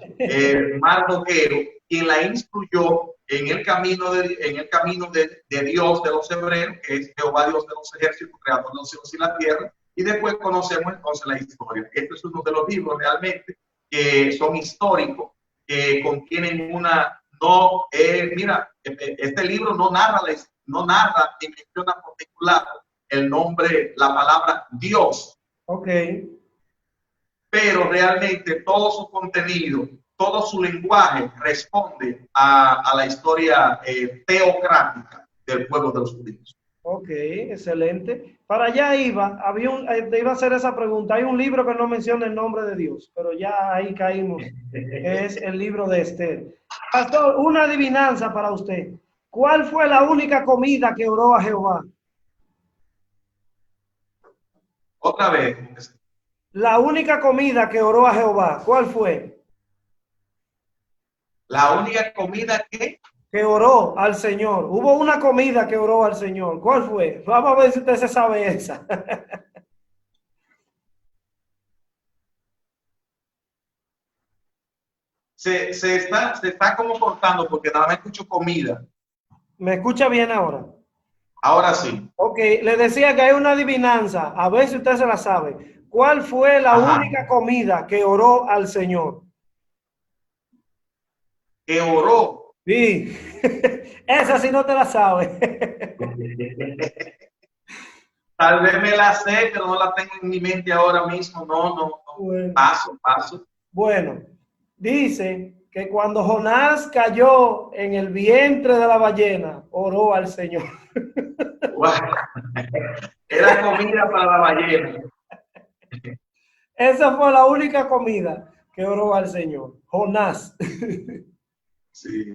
Mardoqueo, quien la instruyó en el camino de Dios de los hebreos, que es Jehová Dios de los ejércitos, creador de los cielos y la tierra. Y después conocemos entonces la historia. Este es uno de los libros realmente que son históricos, que contienen mira, este libro no narra ni menciona particular el nombre, la palabra Dios. Ok. Pero realmente todo su contenido, todo su lenguaje responde a la historia teocrática del pueblo de los judíos. Ok, excelente. Para allá iba, te iba a hacer esa pregunta. Hay un libro que no menciona el nombre de Dios, pero ya ahí caímos, que es el libro de Esther. Pastor, una adivinanza para usted. ¿Cuál fue la única comida que oró a Jehová? Otra vez. La única comida que oró a Jehová, ¿cuál fue? La única comida que oró al Señor. Hubo una comida que oró al Señor. ¿Cuál fue? Vamos a ver si usted se sabe esa. se está como cortando porque nada más escucho comida. ¿Me escucha bien ahora? Ahora sí. Ok, le decía que hay una adivinanza. A ver si usted se la sabe. ¿Cuál fue la única comida que oró al Señor? Que oró. Sí, esa sí no te la sabe. Tal vez me la sé, pero no la tengo en mi mente ahora mismo. No. Bueno. Paso. Bueno, dice que cuando Jonás cayó en el vientre de la ballena, oró al Señor. Wow. Era comida para la ballena. Esa fue la única comida que oró al Señor, Jonás. Sí.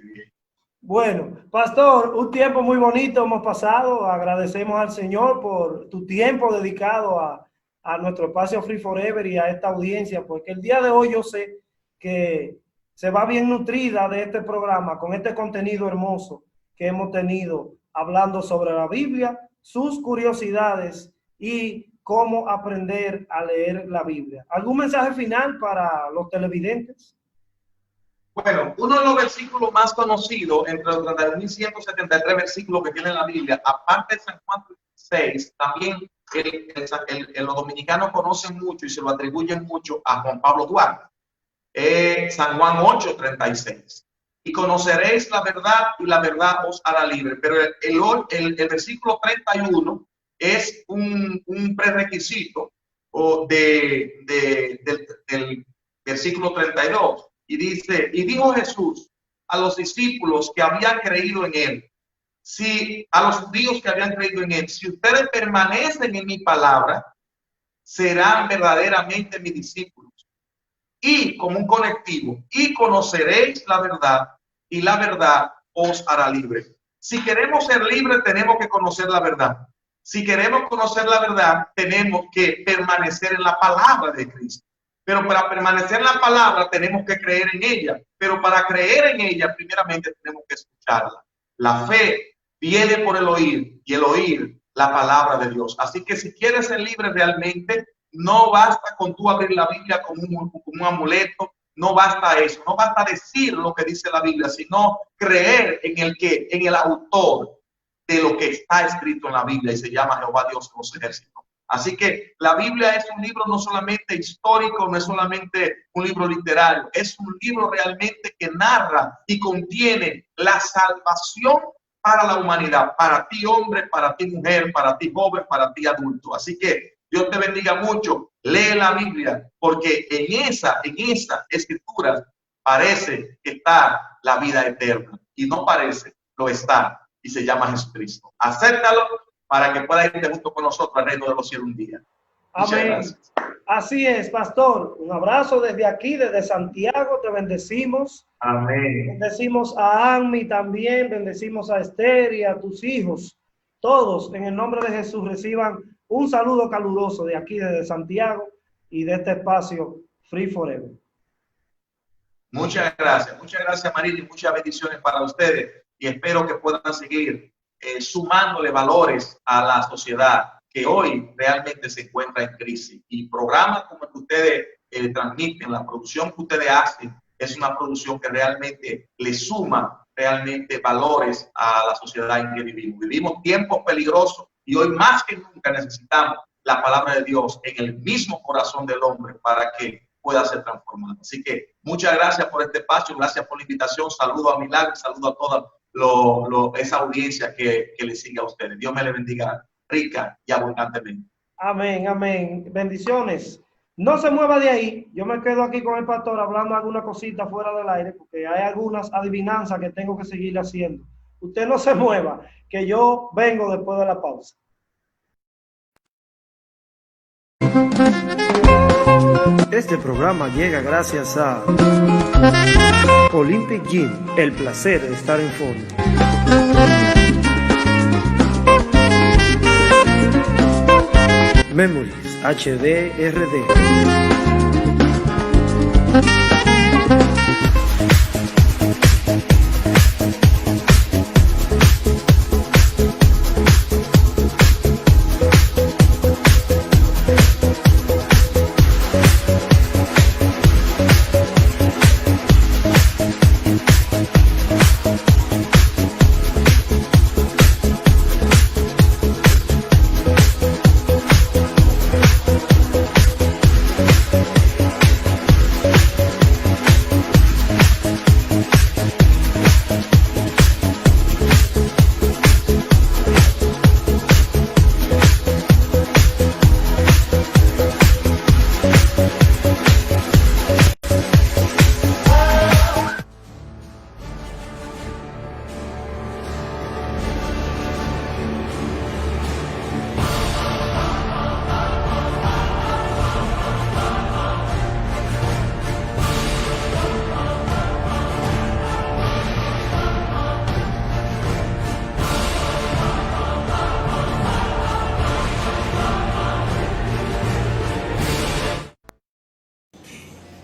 Bueno, pastor, un tiempo muy bonito hemos pasado. Agradecemos al Señor por tu tiempo dedicado a nuestro espacio Free Forever y a esta audiencia, porque el día de hoy yo sé que se va bien nutrida de este programa con este contenido hermoso que hemos tenido hablando sobre la Biblia, sus curiosidades y cómo aprender a leer la Biblia. ¿Algún mensaje final para los televidentes? Bueno, uno de los versículos más conocidos entre los 31.173 versículos que tiene la Biblia, aparte de San Juan 6, también los dominicanos conocen mucho y se lo atribuyen mucho a Juan Pablo Duarte. San Juan 8:36. Y conoceréis la verdad y la verdad os hará libre. Pero el versículo 31 es un prerequisito del versículo 32. Y dice, y dijo Jesús a los discípulos que habían creído en él, a los judíos que habían creído en él, si ustedes permanecen en mi palabra, serán verdaderamente mis discípulos. Y como un colectivo, y conoceréis la verdad, y la verdad os hará libre. Si queremos ser libres, tenemos que conocer la verdad. Si queremos conocer la verdad, tenemos que permanecer en la palabra de Cristo. Pero para permanecer en la palabra, tenemos que creer en ella. Pero para creer en ella, primeramente tenemos que escucharla. La fe viene por el oír, y el oír la palabra de Dios. Así que si quieres ser libre realmente, no basta con tú abrir la Biblia como un amuleto, no basta eso, no basta decir lo que dice la Biblia, sino creer en el autor de lo que está escrito en la Biblia, y se llama Jehová Dios de los ejércitos. Así que la Biblia es un libro no solamente histórico, no es solamente un libro literario, es un libro realmente que narra y contiene la salvación para la humanidad, para ti hombre, para ti mujer, para ti joven, para ti adulto. Así que Dios te bendiga mucho, lee la Biblia, porque en esa escritura parece que está la vida eterna, y no parece, lo está, y se llama Jesucristo. Acéptalo para que pueda ir junto con nosotros al reino de los cielos un día. Muchas Amén. gracias. Así es, pastor. Un abrazo desde aquí, desde Santiago. Te bendecimos. Amén. Bendecimos a Anmi también. Bendecimos a Esther y a tus hijos. Todos, en el nombre de Jesús, reciban un saludo caluroso de aquí, desde Santiago y de este espacio Free Forever. Muchas gracias María, y muchas bendiciones para ustedes, y espero que puedan seguir sumándole valores a la sociedad que hoy realmente se encuentra en crisis. Y programas como el que ustedes transmiten, la producción que ustedes hacen, es una producción que realmente le suma realmente valores a la sociedad en que vivimos. Vivimos tiempos peligrosos y hoy más que nunca necesitamos la palabra de Dios en el mismo corazón del hombre para que pueda ser transformado. Así que muchas gracias por este espacio, gracias por la invitación, saludo a Milagro, saludo a toda esa audiencia que le sigue a ustedes. Dios me le bendiga rica y abundantemente. Amén, amén. Bendiciones. No se mueva de ahí. Yo me quedo aquí con el pastor hablando alguna cosita fuera del aire, porque hay algunas adivinanzas que tengo que seguir haciendo. Usted no se mueva, que yo vengo después de la pausa. Este programa llega gracias a Olympic Gym, el placer de estar en forma. Memories HD RD.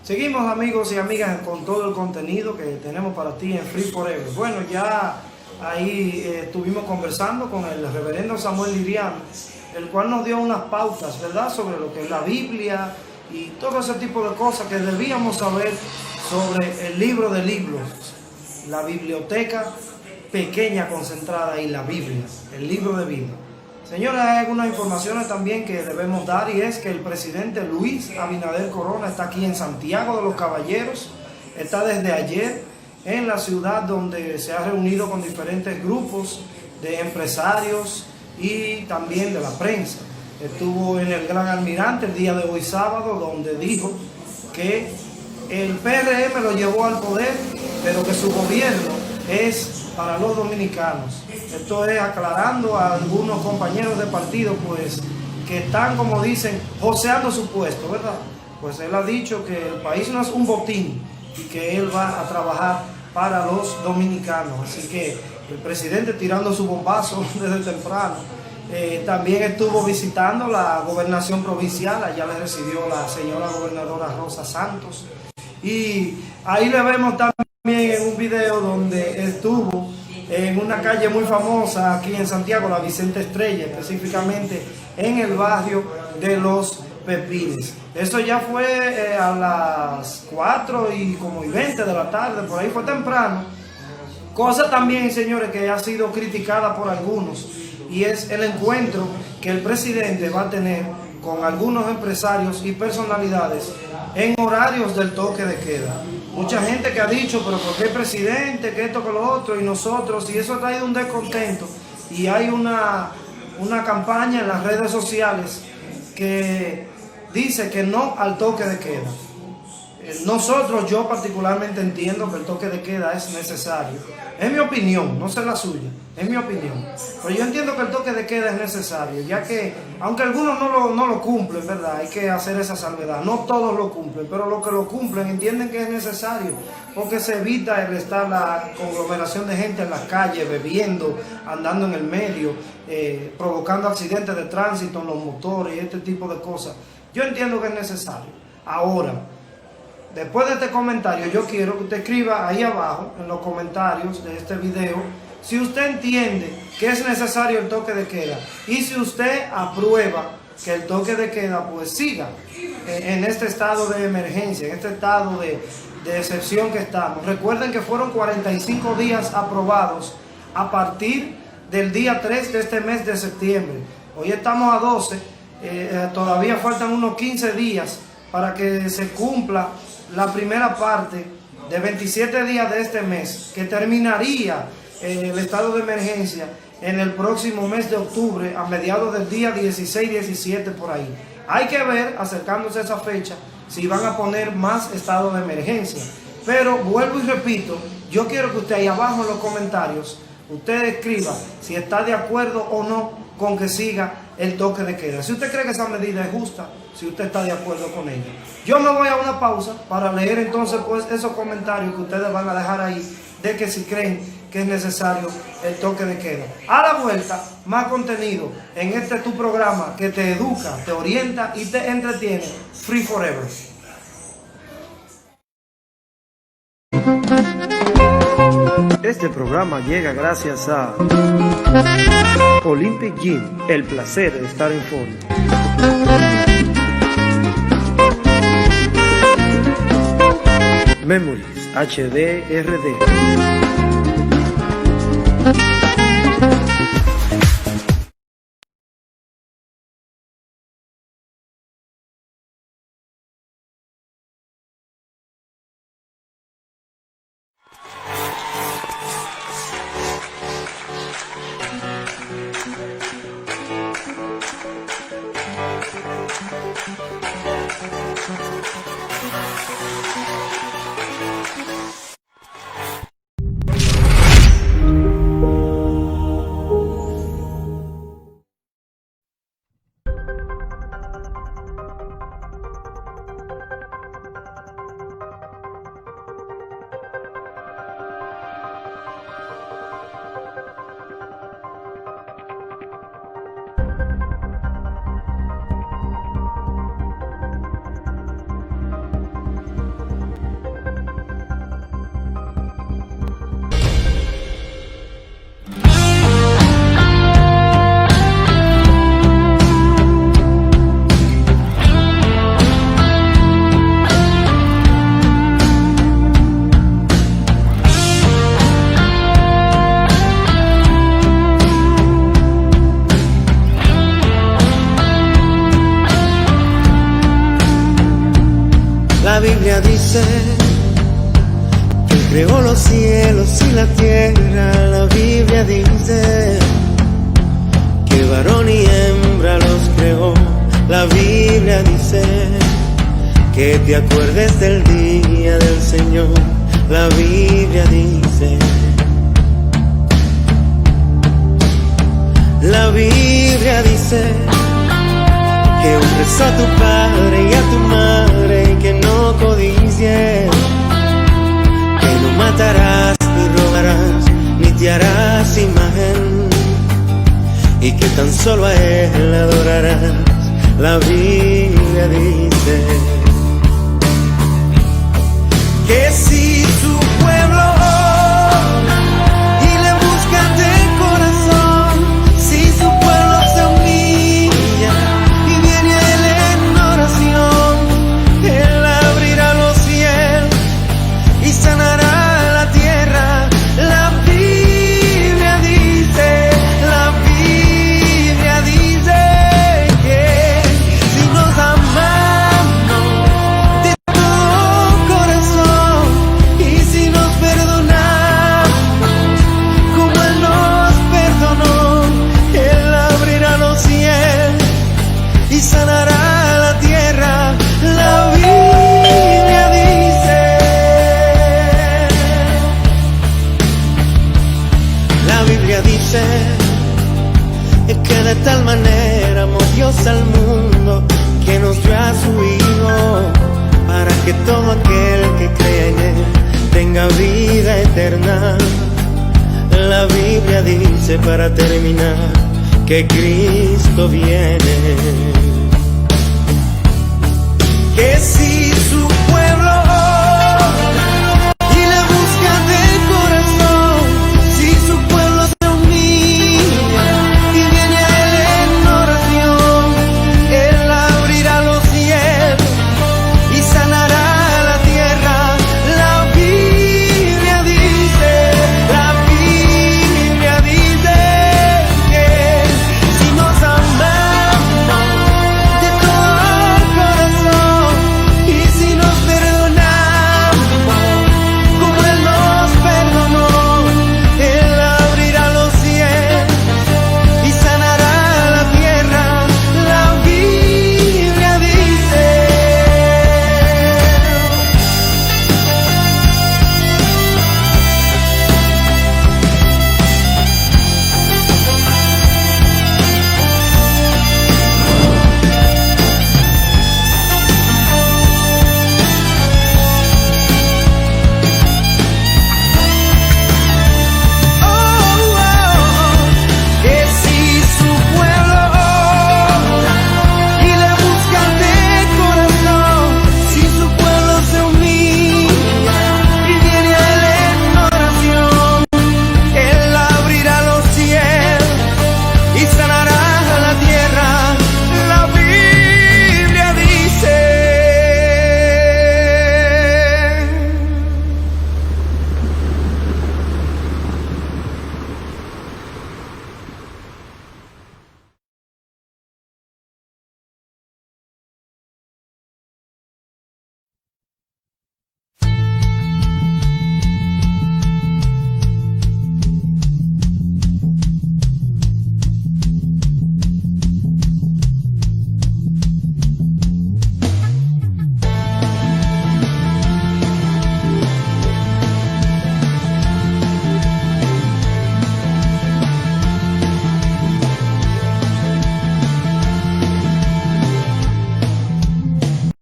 Seguimos, amigos y amigas, con todo el contenido que tenemos para ti en Free Forever. Bueno, ya ahí estuvimos conversando con el reverendo Samuel Liriano, el cual nos dio unas pautas, ¿verdad?, sobre lo que es la Biblia y todo ese tipo de cosas que debíamos saber sobre el libro de libros, la biblioteca pequeña concentrada y la Biblia, el libro de vida. Señores, hay algunas informaciones también que debemos dar, y es que el presidente Luis Abinader Corona está aquí en Santiago de los Caballeros, está desde ayer en la ciudad, donde se ha reunido con diferentes grupos de empresarios y también de la prensa. Estuvo en el Gran Almirante el día de hoy sábado, donde dijo que el PRM lo llevó al poder, pero que su gobierno es para los dominicanos. Esto es aclarando a algunos compañeros de partido, pues, que están, como dicen, joseando su puesto, ¿verdad? Pues él ha dicho que el país no es un botín y que él va a trabajar para los dominicanos. Así que el presidente tirando su bombazo desde temprano. También estuvo visitando la gobernación provincial, allá le recibió la señora gobernadora Rosa Santos. Y ahí le vemos también en un video donde estuvo en una calle muy famosa aquí en Santiago, la Vicente Estrella, específicamente en el barrio de Los Pepines. Esto ya fue a las 4:20 de la tarde, por ahí fue temprano. Cosa también, señores, que ha sido criticada por algunos, y es el encuentro que el presidente va a tener con algunos empresarios y personalidades en horarios del toque de queda. Mucha gente que ha dicho, pero ¿por qué el presidente? Que esto, que lo otro, y nosotros, y eso ha traído un descontento. Y hay una campaña en las redes sociales que dice que no al toque de queda. Yo particularmente entiendo que el toque de queda es necesario. Es mi opinión, no sé la suya, es mi opinión. Pero yo entiendo que el toque de queda es necesario, ya que, aunque algunos no lo cumplen, ¿verdad? Hay que hacer esa salvedad. No todos lo cumplen, pero los que lo cumplen entienden que es necesario, porque se evita el estar la conglomeración de gente en las calles, bebiendo, andando en el medio, provocando accidentes de tránsito en los motores y este tipo de cosas. Yo entiendo que es necesario. Ahora, después de este comentario, yo quiero que usted escriba ahí abajo, en los comentarios de este video, si usted entiende que es necesario el toque de queda y si usted aprueba que el toque de queda pues siga en este estado de emergencia, en este estado de excepción que estamos. Recuerden que fueron 45 días aprobados a partir del día 3 de este mes de septiembre. Hoy estamos a 12, todavía faltan unos 15 días para que se cumpla la primera parte de 27 días de este mes, que terminaría el estado de emergencia en el próximo mes de octubre, a mediados del día 16-17 por ahí. Hay que ver, acercándose a esa fecha, si van a poner más estado de emergencia. Pero vuelvo y repito, yo quiero que usted ahí abajo en los comentarios, usted escriba si está de acuerdo o no con que siga el toque de queda. Si usted cree que esa medida es justa, si usted está de acuerdo con ella. Yo me voy a una pausa para leer entonces pues esos comentarios que ustedes van a dejar ahí de que si creen que es necesario el toque de queda. A la vuelta, más contenido en este tu programa que te educa, te orienta y te entretiene, Free Forever. Este programa llega gracias a Olympic Gym, el placer de estar en forma. Memories HD RD. La Biblia dice que creó los cielos y la tierra. La Biblia dice que varón y hembra los creó. La Biblia dice que te acuerdes del día del Señor. La Biblia dice, la Biblia dice que honres a tu padre y a tu madre, que no codicies, que no matarás ni robarás, ni te harás imagen, y que tan solo a Él adorarás. La Biblia dice que si su pueblo ora y le busca de corazón, si su pueblo se humilla y viene a Él en oración, Él abrirá los cielos y sanará la tierra. La Biblia dice que si nos amamos para terminar que Cristo viene. Que si su pueblo